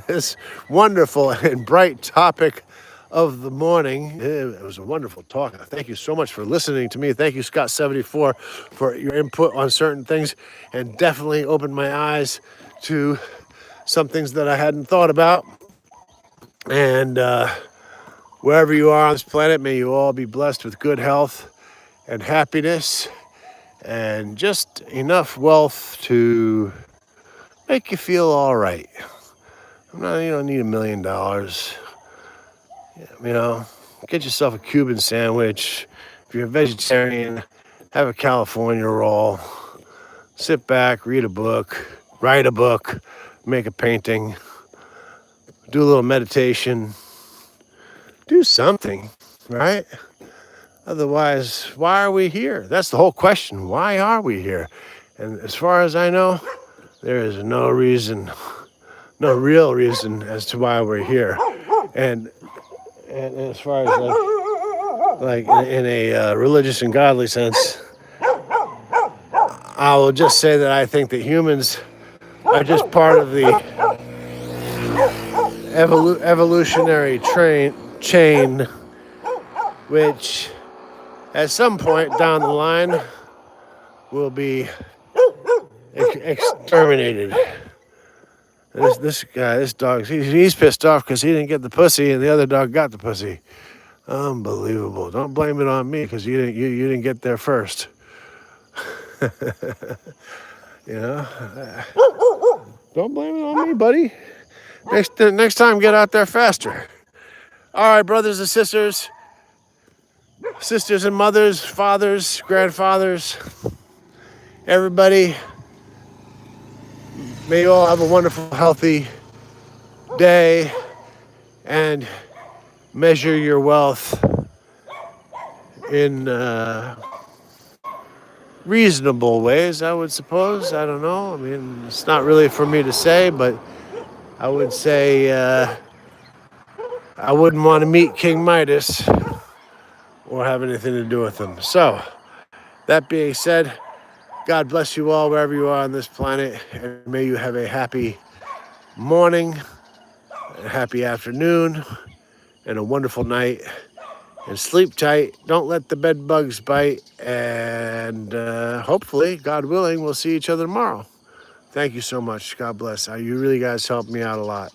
this wonderful and bright topic of the morning. It was a wonderful talk. Thank you so much for listening to me. Thank you, Scott74, for your input on certain things, and definitely opened my eyes to some things that I hadn't thought about. And wherever you are on this planet, may you all be blessed with good health and happiness and just enough wealth to make you feel all right. You don't need $1 million. You know, get yourself a Cuban sandwich. If you're a vegetarian, have a California roll. Sit back, read a book, write a book, make a painting, do a little meditation. Do something, right? Otherwise, why are we here? That's the whole question. Why are we here? And as far as I know, there is no real reason as to why we're here. And as far as like in a religious and godly sense, I will just say that I think that humans are just part of the evolutionary chain, which at some point down the line will be exterminated. This dog, he's pissed off because he didn't get the pussy and the other dog got the pussy. Unbelievable. Don't blame it on me because you didn't get there first. You know? Don't blame it on me, buddy. Next time, get out there faster. All right, brothers and sisters and mothers, fathers, grandfathers, everybody, may you all have a wonderful, healthy day and measure your wealth in reasonable ways, I would suppose. I don't know. I mean, it's not really for me to say, but I would say I wouldn't want to meet King Midas or have anything to do with him. So, that being said, God bless you all wherever you are on this planet, and may you have a happy morning, a happy afternoon, and a wonderful night. And sleep tight. Don't let the bed bugs bite. And hopefully, God willing, we'll see each other tomorrow. Thank you so much. God bless. You really guys helped me out a lot.